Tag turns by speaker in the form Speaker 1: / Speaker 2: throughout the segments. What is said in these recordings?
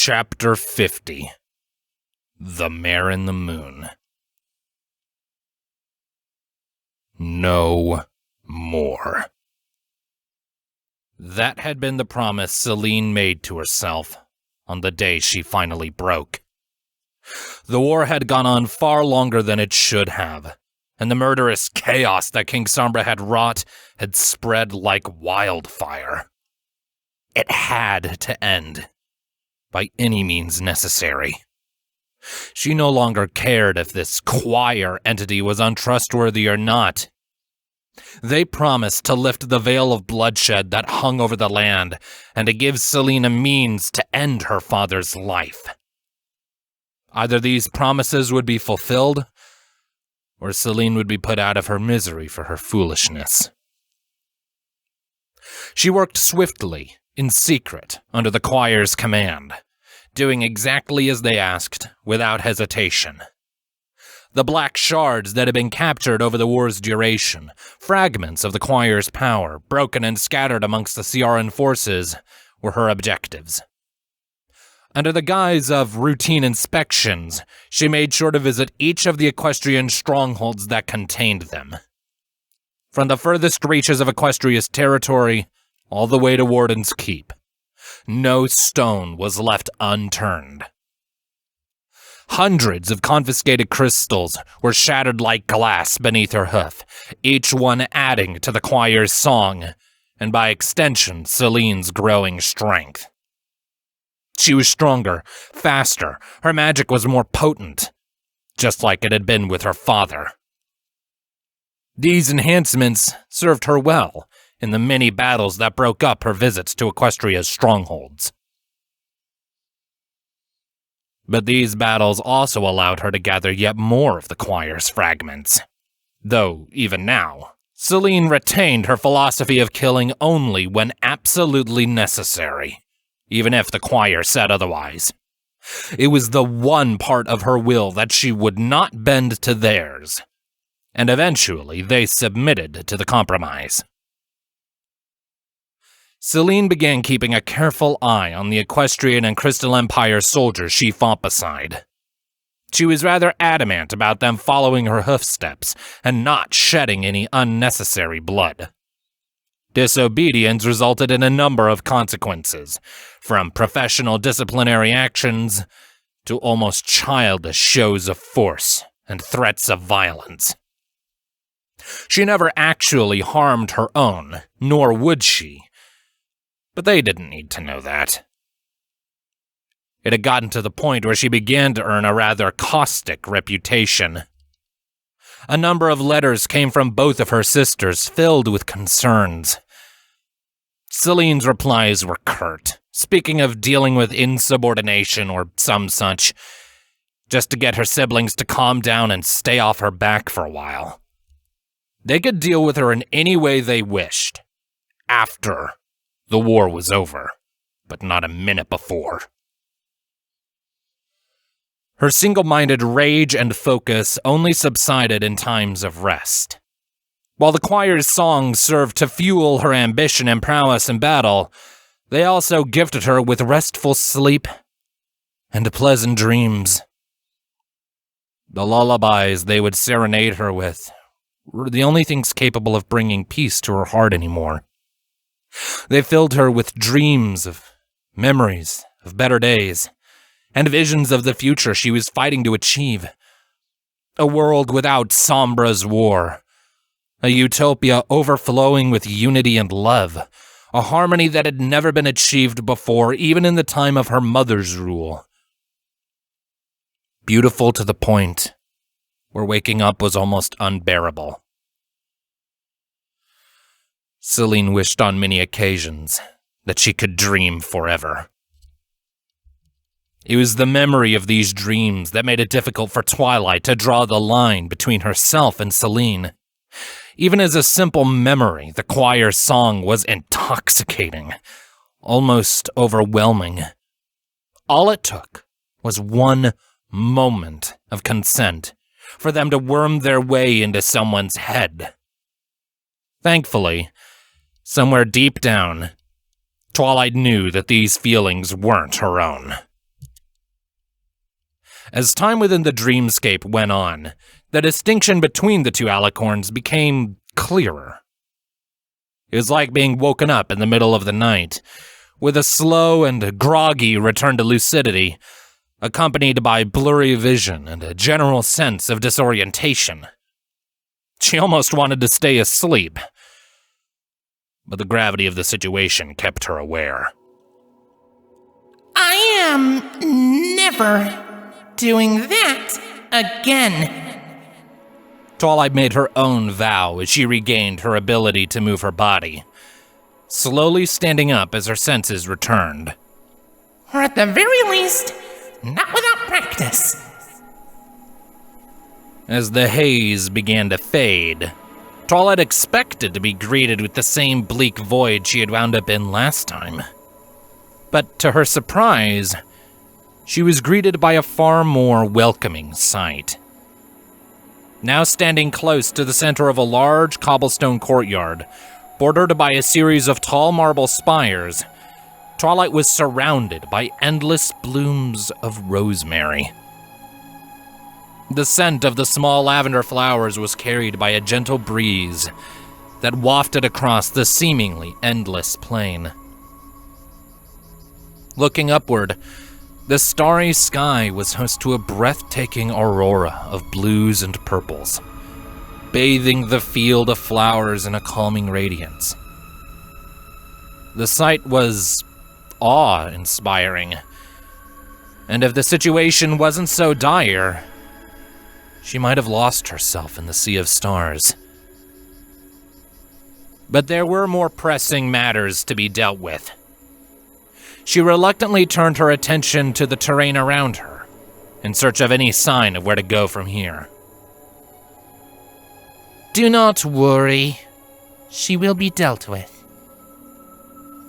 Speaker 1: Chapter 50. The Mare in the Moon. No more. That had been the promise Celine made to herself on the day she finally broke. The war had gone on far longer than it should have, and the murderous chaos that King Sombra had wrought had spread like wildfire. It had to end, by any means necessary. She no longer cared if this choir entity was untrustworthy or not. They promised to lift the veil of bloodshed that hung over the land, and to give Selene a means to end her father's life. Either these promises would be fulfilled, or Selene would be put out of her misery for her foolishness. She worked swiftly, in secret, under the choir's command, doing exactly as they asked, without hesitation. The black shards that had been captured over the war's duration, fragments of the choir's power, broken and scattered amongst the Ciaran forces, were her objectives. Under the guise of routine inspections, she made sure to visit each of the equestrian strongholds that contained them. From the furthest reaches of Equestria's territory, all the way to Warden's Keep, no stone was left unturned. Hundreds of confiscated crystals were shattered like glass beneath her hoof, each one adding to the choir's song, and by extension, Celine's growing strength. She was stronger, faster, her magic was more potent, just like it had been with her father. These enhancements served her well in the many battles that broke up her visits to Equestria's strongholds. But these battles also allowed her to gather yet more of the choir's fragments. Though, even now, Selene retained her philosophy of killing only when absolutely necessary, even if the choir said otherwise. It was the one part of her will that she would not bend to theirs, and eventually they submitted to the compromise. Selene began keeping a careful eye on the Equestrian and Crystal Empire soldiers she fought beside. She was rather adamant about them following her hoofsteps and not shedding any unnecessary blood. Disobedience resulted in a number of consequences, from professional disciplinary actions to almost childish shows of force and threats of violence. She never actually harmed her own, nor would she. But they didn't need to know that. It had gotten to the point where she began to earn a rather caustic reputation. A number of letters came from both of her sisters, filled with concerns. Celine's replies were curt, speaking of dealing with insubordination or some such, just to get her siblings to calm down and stay off her back for a while. They could deal with her in any way they wished, after the war was over, but not a minute before. Her single-minded rage and focus only subsided in times of rest. While the choir's songs served to fuel her ambition and prowess in battle, they also gifted her with restful sleep and pleasant dreams. The lullabies they would serenade her with were the only things capable of bringing peace to her heart anymore. They filled her with dreams of memories of better days, and visions of the future she was fighting to achieve. A world without Sombra's war. A utopia overflowing with unity and love. A harmony that had never been achieved before, even in the time of her mother's rule. Beautiful to the point where waking up was almost unbearable. Selene wished on many occasions that she could dream forever. It was the memory of these dreams that made it difficult for Twilight to draw the line between herself and Selene. Even as a simple memory, the choir's song was intoxicating, almost overwhelming. All it took was one moment of consent for them to worm their way into someone's head. Thankfully, somewhere deep down, Twilight knew that these feelings weren't her own. As time within the dreamscape went on, the distinction between the two alicorns became clearer. It was like being woken up in the middle of the night, with a slow and groggy return to lucidity, accompanied by blurry vision and a general sense of disorientation. She almost wanted to stay asleep, but the gravity of the situation kept her aware.
Speaker 2: I am never doing that again.
Speaker 1: Twilight made her own vow as she regained her ability to move her body, slowly standing up as her senses returned.
Speaker 2: Or at the very least, not without practice.
Speaker 1: As the haze began to fade, Twilight expected to be greeted with the same bleak void she had wound up in last time. But to her surprise, she was greeted by a far more welcoming sight. Now standing close to the center of a large cobblestone courtyard, bordered by a series of tall marble spires, Twilight was surrounded by endless blooms of rosemary. The scent of the small lavender flowers was carried by a gentle breeze that wafted across the seemingly endless plain. Looking upward, the starry sky was host to a breathtaking aurora of blues and purples, bathing the field of flowers in a calming radiance. The sight was awe-inspiring, and if the situation wasn't so dire, she might have lost herself in the sea of stars. But there were more pressing matters to be dealt with. She reluctantly turned her attention to the terrain around her, in search of any sign of where to go from here.
Speaker 2: Do not worry. She will be dealt with.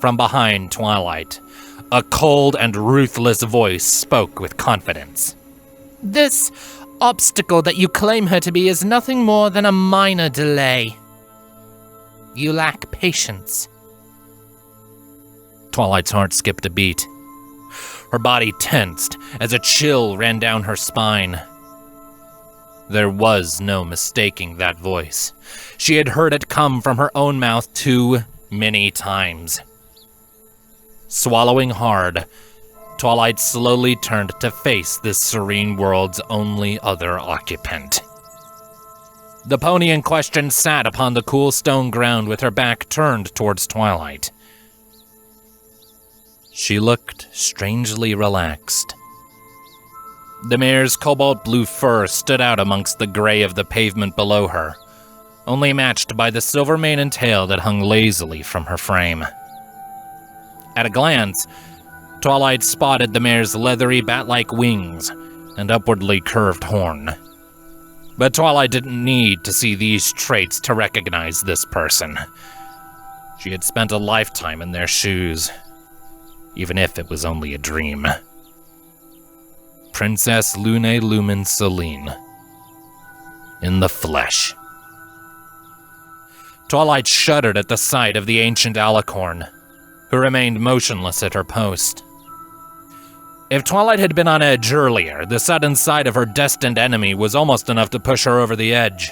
Speaker 1: From behind Twilight, a cold and ruthless voice spoke with confidence.
Speaker 2: This obstacle that you claim her to be is nothing more than a minor delay. You lack patience.
Speaker 1: Twilight's heart skipped a beat. Her body tensed as a chill ran down her spine. There was no mistaking that voice. She had heard it come from her own mouth too many times. Swallowing hard, Twilight slowly turned to face this serene world's only other occupant. The pony in question sat upon the cool stone ground with her back turned towards Twilight. She looked strangely relaxed. The mare's cobalt blue fur stood out amongst the gray of the pavement below her, only matched by the silver mane and tail that hung lazily from her frame. At a glance, Twilight spotted the mare's leathery bat-like wings and upwardly curved horn. But Twilight didn't need to see these traits to recognize this person. She had spent a lifetime in their shoes, even if it was only a dream. Princess Lune Lumen Celine. In the flesh. Twilight shuddered at the sight of the ancient alicorn, who remained motionless at her post. If Twilight had been on edge earlier, the sudden sight of her destined enemy was almost enough to push her over the edge.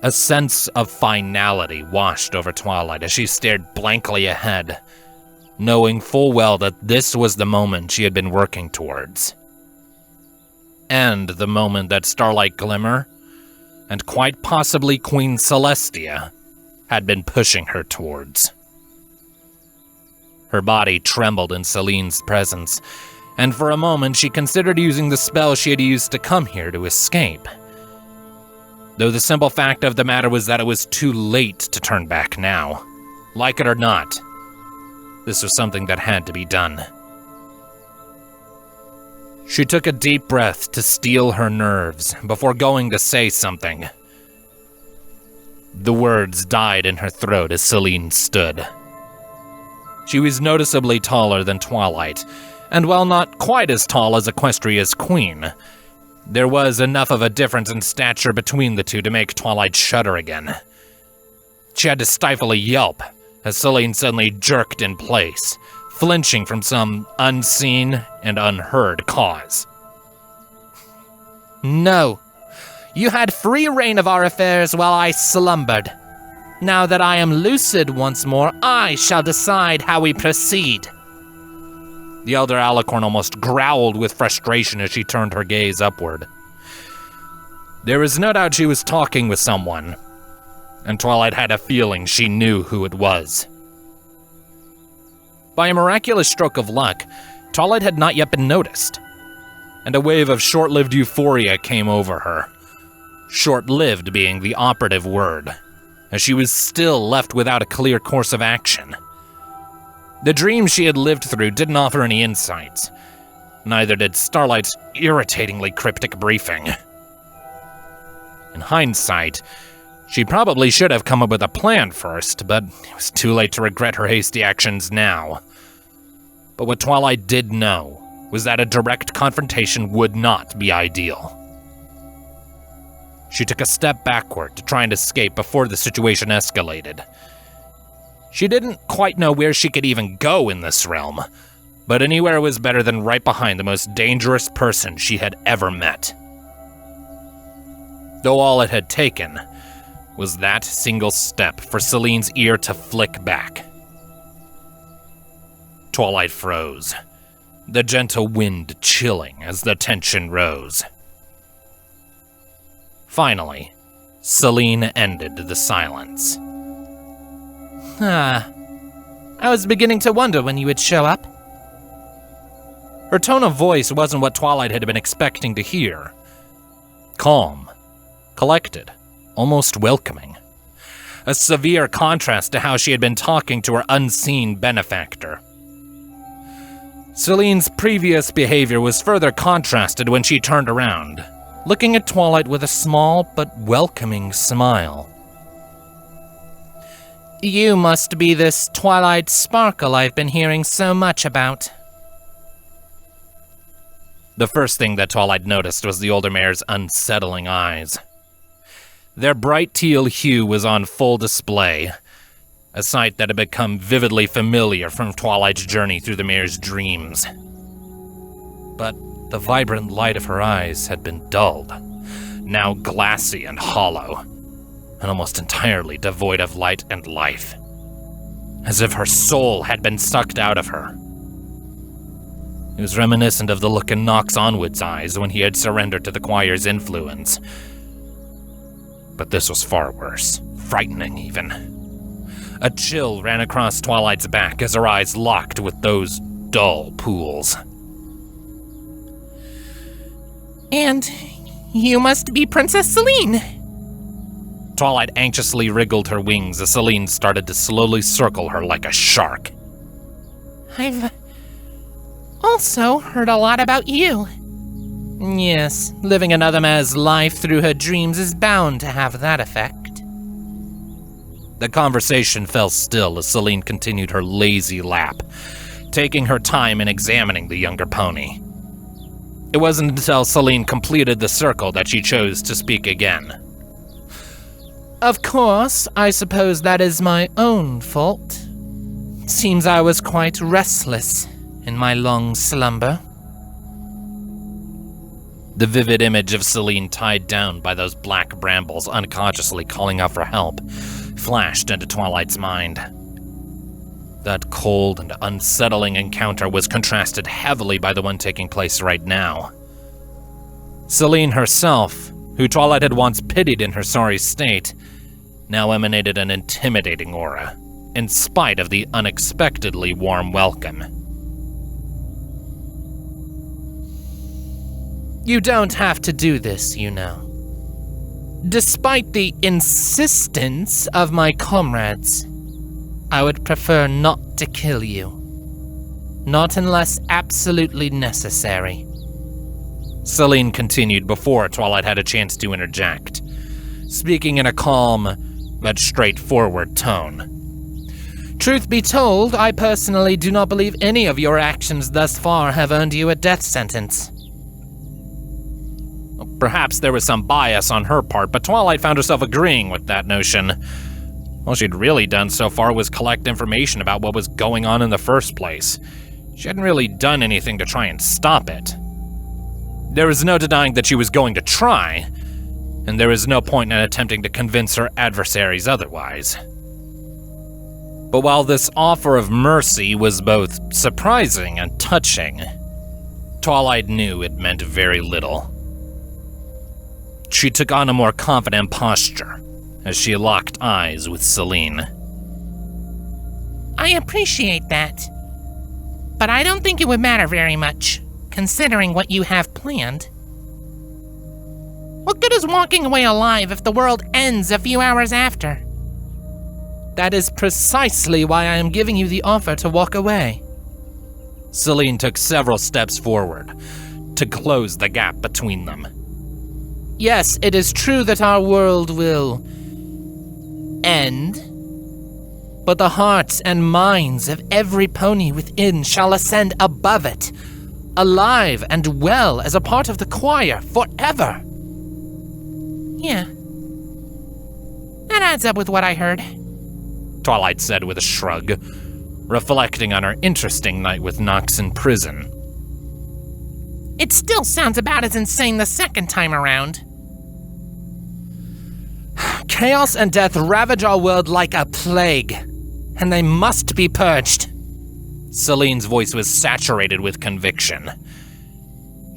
Speaker 1: A sense of finality washed over Twilight as she stared blankly ahead, knowing full well that this was the moment she had been working towards. And the moment that Starlight Glimmer, and quite possibly Queen Celestia, had been pushing her towards. Her body trembled in Celine's presence, and for a moment she considered using the spell she had used to come here to escape. Though the simple fact of the matter was that it was too late to turn back now. Like it or not, this was something that had to be done. She took a deep breath to steel her nerves before going to say something. The words died in her throat as Celine stood. She was noticeably taller than Twilight, and while not quite as tall as Equestria's queen, there was enough of a difference in stature between the two to make Twilight shudder again. She had to stifle a yelp as Celine suddenly jerked in place, flinching from some unseen and unheard cause.
Speaker 2: No. You had free reign of our affairs while I slumbered. Now that I am lucid once more, I shall decide how we proceed.
Speaker 1: The elder alicorn almost growled with frustration as she turned her gaze upward. There was no doubt she was talking with someone, and Twilight had a feeling she knew who it was. By a miraculous stroke of luck, Twilight had not yet been noticed, and a wave of short-lived euphoria came over her. Short-lived being the operative word, as she was still left without a clear course of action. The dream she had lived through didn't offer any insights. Neither did Starlight's irritatingly cryptic briefing. In hindsight, she probably should have come up with a plan first, but it was too late to regret her hasty actions now. But what Twilight did know was that a direct confrontation would not be ideal. She took a step backward to try and escape before the situation escalated. She didn't quite know where she could even go in this realm, but anywhere was better than right behind the most dangerous person she had ever met. Though all it had taken was that single step for Celine's ear to flick back. Twilight froze, the gentle wind chilling as the tension rose. Finally, Celine ended the silence.
Speaker 2: I was beginning to wonder when you would show up.
Speaker 1: Her tone of voice wasn't what Twilight had been expecting to hear. Calm, collected, almost welcoming. A severe contrast to how she had been talking to her unseen benefactor. Celine's previous behavior was further contrasted when she turned around, looking at Twilight with a small but welcoming smile.
Speaker 2: You must be this Twilight sparkle I've been hearing so much about.
Speaker 1: The first thing that Twilight noticed was the older mare's unsettling eyes. Their bright teal hue was on full display, a sight that had become vividly familiar from Twilight's journey through the mare's dreams. But the vibrant light of her eyes had been dulled, now glassy and hollow, and almost entirely devoid of light and life, as if her soul had been sucked out of her. It was reminiscent of the look in Nox Onwood's eyes when he had surrendered to the choir's influence. But this was far worse, frightening even. A chill ran across Twilight's back as her eyes locked with those dull pools.
Speaker 2: And you must be Princess Selene.
Speaker 1: Twilight anxiously wriggled her wings as Celine started to slowly circle her like a shark.
Speaker 2: I've also heard a lot about you. Yes, living another man's life through her dreams is bound to have that effect.
Speaker 1: The conversation fell still as Celine continued her lazy lap, taking her time in examining the younger pony. It wasn't until Celine completed the circle that she chose to speak again.
Speaker 2: Of course, I suppose that is my own fault. Seems I was quite restless in my long slumber.
Speaker 1: The vivid image of Celine tied down by those black brambles unconsciously calling out for help flashed into Twilight's mind. That cold and unsettling encounter was contrasted heavily by the one taking place right now. Celine herself, who Twilight had once pitied in her sorry state, now emanated an intimidating aura, in spite of the unexpectedly warm welcome.
Speaker 2: You don't have to do this, you know. Despite the insistence of my comrades, I would prefer not to kill you. Not unless absolutely necessary.
Speaker 1: Celine continued before Twilight had a chance to interject, speaking in a calm but straightforward tone.
Speaker 2: Truth be told, I personally do not believe any of your actions thus far have earned you a death sentence.
Speaker 1: Perhaps there was some bias on her part, but Twilight found herself agreeing with that notion. All she'd really done so far was collect information about what was going on in the first place. She hadn't really done anything to try and stop it. There was no denying that she was going to try, and there was no point in attempting to convince her adversaries otherwise. But while this offer of mercy was both surprising and touching, Twilight knew it meant very little. She took on a more confident posture as she locked eyes with Celine.
Speaker 2: I appreciate that, but I don't think it would matter very much, considering what you have planned. What good is walking away alive if the world ends a few hours after? That is precisely why I am giving you the offer to walk away.
Speaker 1: Celine took several steps forward to close the gap between them.
Speaker 2: Yes, it is true that our world will end, but the hearts and minds of every pony within shall ascend above it, alive and well as a part of the choir forever. Yeah. That adds up with what I heard,
Speaker 1: Twilight said with a shrug, reflecting on her interesting night with Nox in prison.
Speaker 2: It still sounds about as insane the second time around. Chaos and death ravage our world like a plague, and they must be purged.
Speaker 1: Celine's voice was saturated with conviction.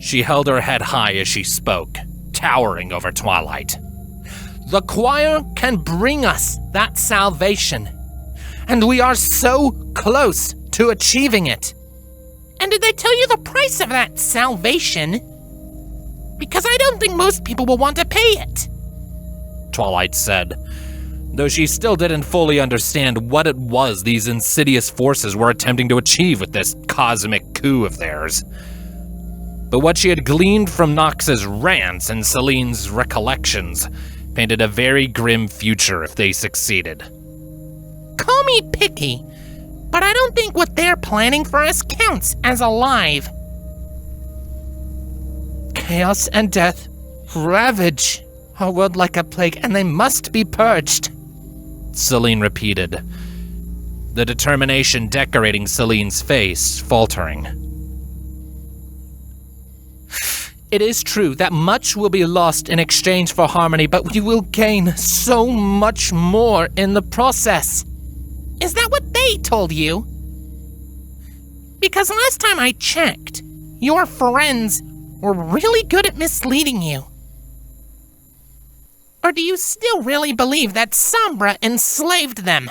Speaker 1: She held her head high as she spoke, towering over Twilight.
Speaker 2: The choir can bring us that salvation, and we are so close to achieving it. And did they tell you the price of that salvation? Because I don't think most people will want to pay it,
Speaker 1: Twilight said, though she still didn't fully understand what it was these insidious forces were attempting to achieve with this cosmic coup of theirs. But what she had gleaned from Nox's rants and Celine's recollections painted a very grim future if they succeeded.
Speaker 2: Call me picky, but I don't think what they're planning for us counts as alive. Chaos and death ravage our world like a plague, and they must be purged,
Speaker 1: Celine repeated, the determination decorating Celine's face, faltering.
Speaker 2: It is true that much will be lost in exchange for harmony, but we will gain so much more in the process. Is that what they told you? Because last time I checked, your friends were really good at misleading you. Or do you still really believe that Sombra enslaved them?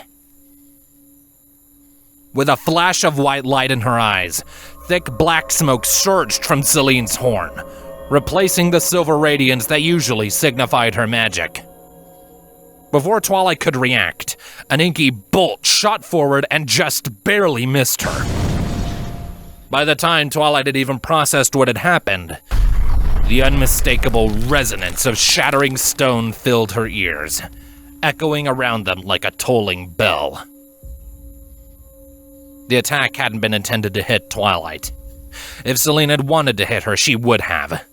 Speaker 1: With a flash of white light in her eyes, thick black smoke surged from Celine's horn, replacing the silver radiance that usually signified her magic. Before Twilight could react, an inky bolt shot forward and just barely missed her. By the time Twilight had even processed what had happened, the unmistakable resonance of shattering stone filled her ears, echoing around them like a tolling bell. The attack hadn't been intended to hit Twilight. If Celine had wanted to hit her, she would have.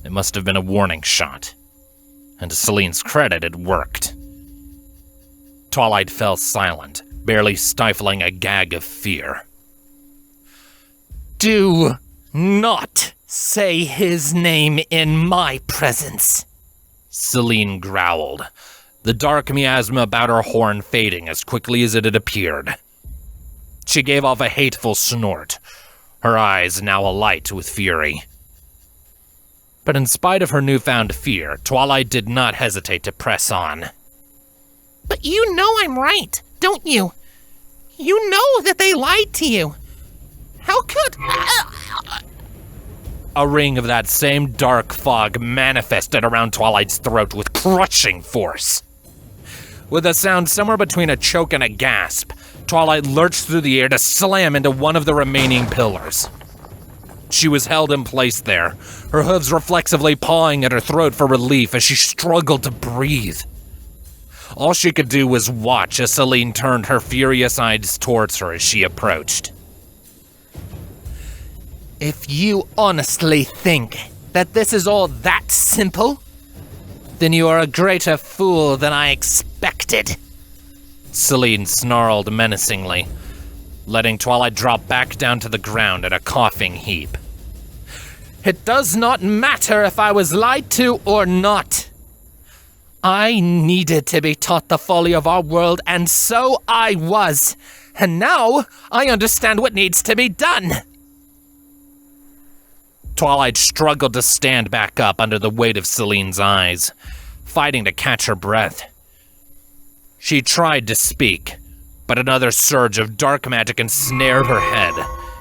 Speaker 1: It must have been a warning shot, and to Celine's credit, it worked. Twilight fell silent, barely stifling a gag of fear.
Speaker 2: Do not say his name in my presence,
Speaker 1: Celine growled, the dark miasma about her horn fading as quickly as it had appeared. She gave off a hateful snort, her eyes now alight with fury. But in spite of her newfound fear, Twilight did not hesitate to press on.
Speaker 2: But you know I'm right, don't you? You know that they lied to you. How could...
Speaker 1: A ring of that same dark fog manifested around Twilight's throat with crushing force. With a sound somewhere between a choke and a gasp, Twilight lurched through the air to slam into one of the remaining pillars. She was held in place there, her hooves reflexively pawing at her throat for relief as she struggled to breathe. All she could do was watch as Celine turned her furious eyes towards her as she approached.
Speaker 2: If you honestly think that this is all that simple, then you are a greater fool than I expected,
Speaker 1: Celine snarled menacingly, letting Twilight drop back down to the ground in a coughing heap.
Speaker 2: It does not matter if I was lied to or not. I needed to be taught the folly of our world, and so I was. And now I understand what needs to be done.
Speaker 1: Twilight struggled to stand back up under the weight of Celine's eyes, fighting to catch her breath. She tried to speak, but another surge of dark magic ensnared her head,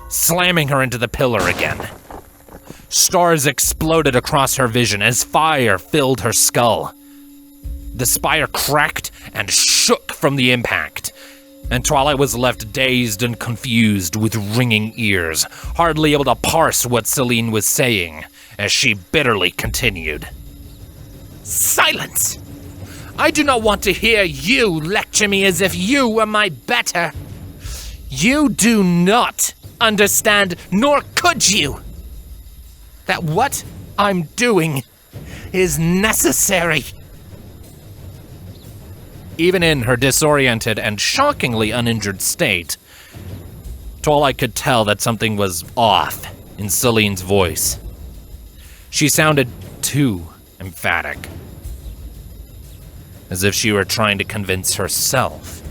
Speaker 1: slamming her into the pillar again. Stars exploded across her vision as fire filled her skull. The spire cracked and shook from the impact, and Twilight was left dazed and confused with ringing ears, hardly able to parse what Celine was saying as she bitterly continued.
Speaker 2: Silence! I do not want to hear you lecture me as if you were my better. You do not understand, nor could you, that what I'm doing is necessary.
Speaker 1: Even in her disoriented and shockingly uninjured state, Twilight could tell that something was off in Celine's voice. She sounded too emphatic, as if she were trying to convince herself.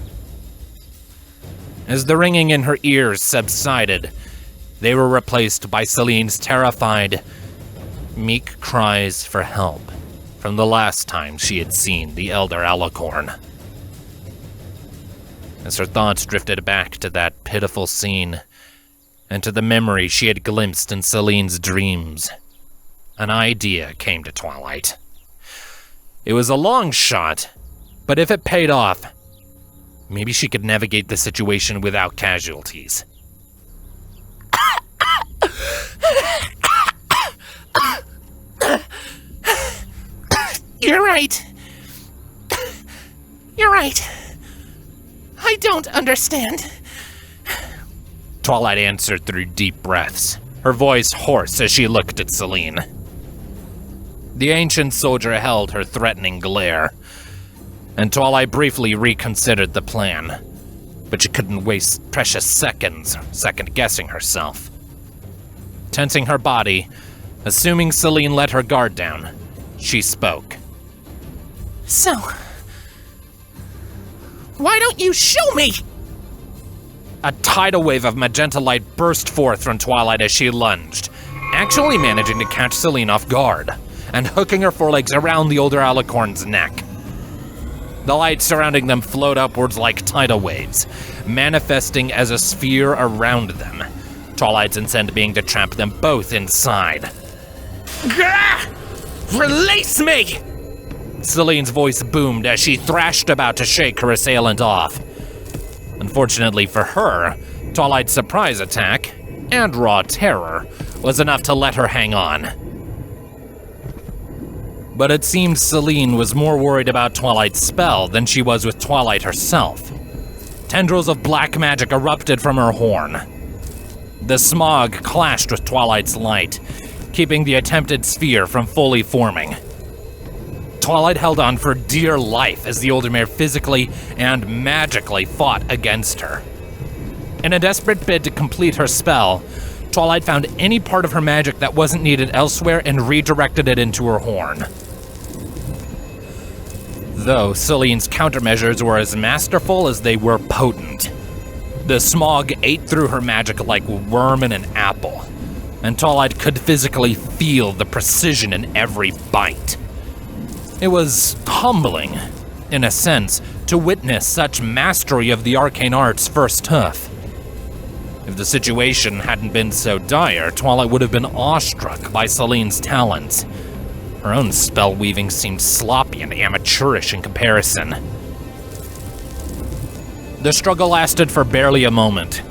Speaker 1: As the ringing in her ears subsided, they were replaced by Celine's terrified, meek cries for help from the last time she had seen the Elder Alicorn. As her thoughts drifted back to that pitiful scene, and to the memory she had glimpsed in Celine's dreams, an idea came to Twilight. It was a long shot, but if it paid off, maybe she could navigate the situation without casualties.
Speaker 2: You're right. You're right. I don't understand.
Speaker 1: Twilight answered through deep breaths, her voice hoarse as she looked at Celine. The ancient soldier held her threatening glare, and Twilight briefly reconsidered the plan, but she couldn't waste precious seconds second-guessing herself. Tensing her body, assuming Celine let her guard down, she spoke.
Speaker 2: So, why don't you show me?
Speaker 1: A tidal wave of magenta light burst forth from Twilight as she lunged, actually managing to catch Celine off guard and hooking her forelegs around the older alicorn's neck. The light surrounding them flowed upwards like tidal waves, manifesting as a sphere around them, Twilight's intent being to trap them both inside.
Speaker 2: Gah! Release me!
Speaker 1: Celine's voice boomed as she thrashed about to shake her assailant off. Unfortunately for her, Twilight's surprise attack, and raw terror, was enough to let her hang on. But it seemed Celine was more worried about Twilight's spell than she was with Twilight herself. Tendrils of black magic erupted from her horn. The smog clashed with Twilight's light, keeping the attempted sphere from fully forming. Twilight held on for dear life as the older mare physically and magically fought against her. In a desperate bid to complete her spell, Twilight found any part of her magic that wasn't needed elsewhere and redirected it into her horn. Though Celine's countermeasures were as masterful as they were potent. The smog ate through her magic like a worm in an apple, and Twilight could physically feel the precision in every bite. It was humbling, in a sense, to witness such mastery of the arcane art's first hoof. If the situation hadn't been so dire, Twilight would have been awestruck by Celine's talents. Her own spell weaving seemed sloppy and amateurish in comparison. The struggle lasted for barely a moment.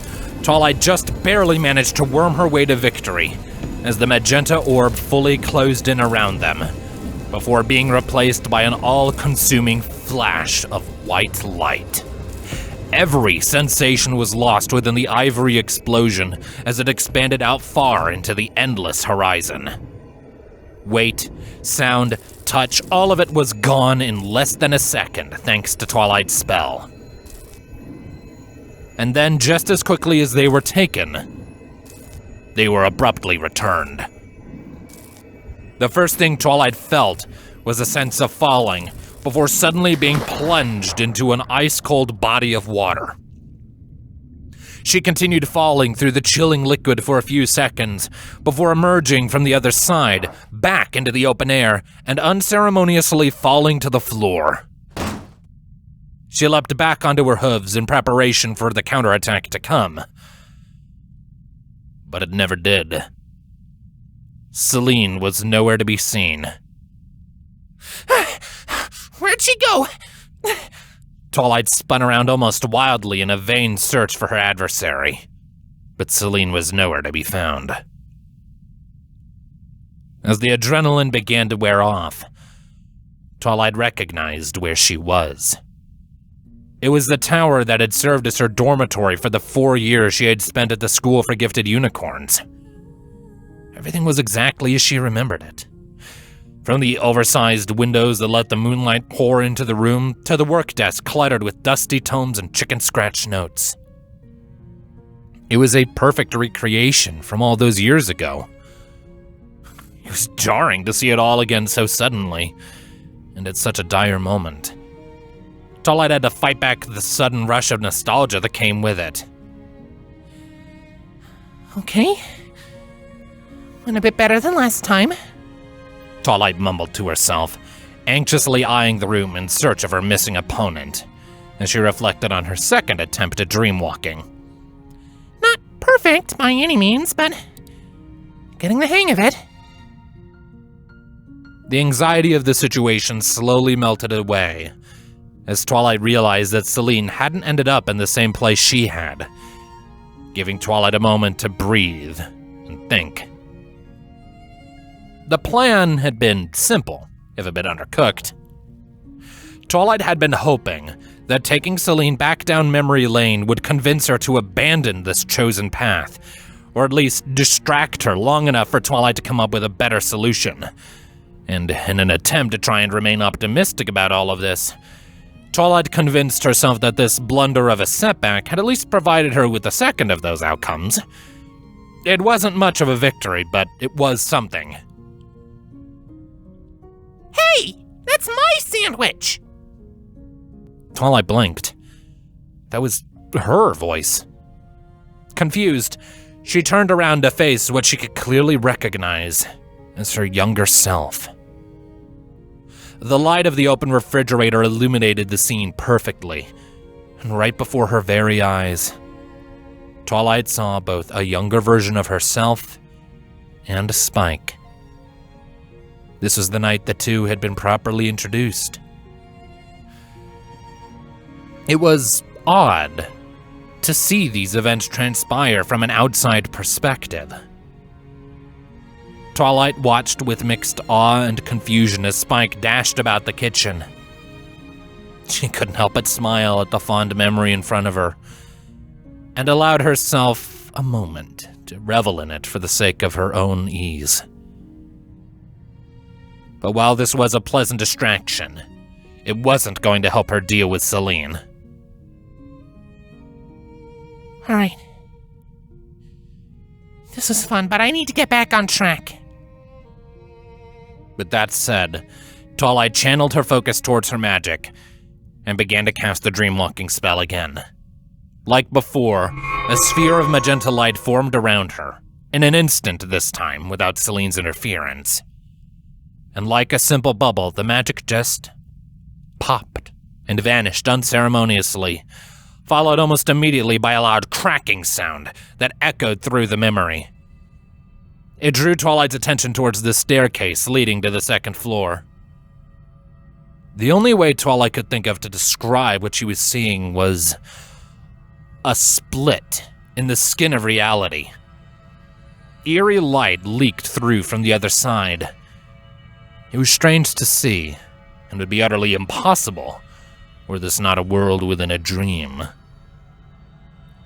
Speaker 1: Twilight just barely managed to worm her way to victory, as the magenta orb fully closed in around them, before being replaced by an all-consuming flash of white light. Every sensation was lost within the ivory explosion as it expanded out far into the endless horizon. Weight, sound, touch, all of it was gone in less than a second thanks to Twilight's spell. And then, just as quickly as they were taken, they were abruptly returned. The first thing Twilight felt was a sense of falling, before suddenly being plunged into an ice-cold body of water. She continued falling through the chilling liquid for a few seconds, before emerging from the other side, back into the open air, and unceremoniously falling to the floor. She leapt back onto her hooves in preparation for the counterattack to come. But it never did. Celine was nowhere to be seen.
Speaker 2: Where'd she go?
Speaker 1: Twilight spun around almost wildly in a vain search for her adversary, but Celine was nowhere to be found. As the adrenaline began to wear off, Twilight recognized where she was. It was the tower that had served as her dormitory for the 4 years she had spent at the School for Gifted Unicorns. Everything was exactly as she remembered it. From the oversized windows that let the moonlight pour into the room, to the work desk cluttered with dusty tomes and chicken scratch notes. It was a perfect recreation from all those years ago. It was jarring to see it all again so suddenly, and at such a dire moment. Twilight had to fight back the sudden rush of nostalgia that came with it.
Speaker 2: Okay. Went a bit better than last time.
Speaker 1: Twilight mumbled to herself, anxiously eyeing the room in search of her missing opponent, as she reflected on her second attempt at dreamwalking.
Speaker 2: Not perfect by any means, but getting the hang of it.
Speaker 1: The anxiety of the situation slowly melted away, as Twilight realized that Celine hadn't ended up in the same place she had, giving Twilight a moment to breathe and think. The plan had been simple, if a bit undercooked. Twilight had been hoping that taking Celine back down memory lane would convince her to abandon this chosen path, or at least distract her long enough for Twilight to come up with a better solution. And in an attempt to try and remain optimistic about all of this, Twilight convinced herself that this blunder of a setback had at least provided her with the second of those outcomes. It wasn't much of a victory, but it was something.
Speaker 2: Hey, that's my sandwich!
Speaker 1: Twilight blinked. That was her voice. Confused, she turned around to face what she could clearly recognize as her younger self. The light of the open refrigerator illuminated the scene perfectly, and right before her very eyes, Twilight saw both a younger version of herself and Spike. This was the night the two had been properly introduced. It was odd to see these events transpire from an outside perspective. Twilight watched with mixed awe and confusion as Spike dashed about the kitchen. She couldn't help but smile at the fond memory in front of her, and allowed herself a moment to revel in it for the sake of her own ease. But while this was a pleasant distraction, it wasn't going to help her deal with Celine.
Speaker 2: All right. This was fun, but I need to get back on track.
Speaker 1: With that said, Twilight channeled her focus towards her magic and began to cast the dreamwalking spell again. Like before, a sphere of magenta light formed around her, in an instant this time without Celine's interference. And like a simple bubble, the magic just popped and vanished unceremoniously, followed almost immediately by a loud cracking sound that echoed through the memory. It drew Twilight's attention towards the staircase leading to the second floor. The only way Twilight could think of to describe what she was seeing was a split in the skin of reality. Eerie light leaked through from the other side. It was strange to see, and would be utterly impossible were this not a world within a dream.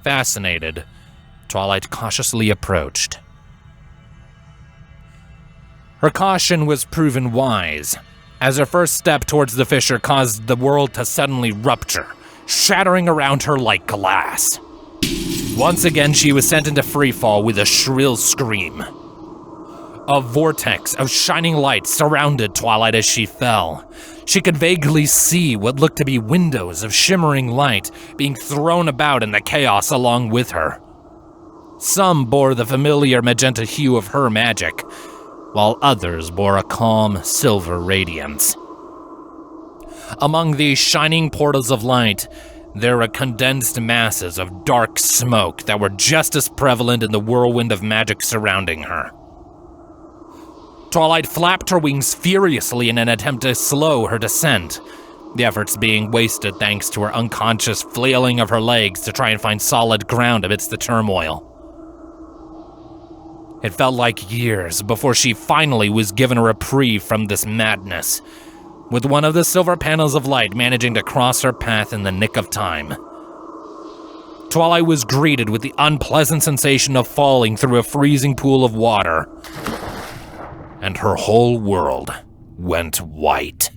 Speaker 1: Fascinated, Twilight cautiously approached. Her caution was proven wise, as her first step towards the fissure caused the world to suddenly rupture, shattering around her like glass. Once again, she was sent into freefall with a shrill scream. A vortex of shining light surrounded Twilight as she fell. She could vaguely see what looked to be windows of shimmering light being thrown about in the chaos along with her. Some bore the familiar magenta hue of her magic, while others bore a calm silver radiance. Among these shining portals of light, there were condensed masses of dark smoke that were just as prevalent in the whirlwind of magic surrounding her. Twilight flapped her wings furiously in an attempt to slow her descent, the efforts being wasted thanks to her unconscious flailing of her legs to try and find solid ground amidst the turmoil. It felt like years before she finally was given a reprieve from this madness, with one of the silver panels of light managing to cross her path in the nick of time. Twilight was greeted with the unpleasant sensation of falling through a freezing pool of water, and her whole world went white.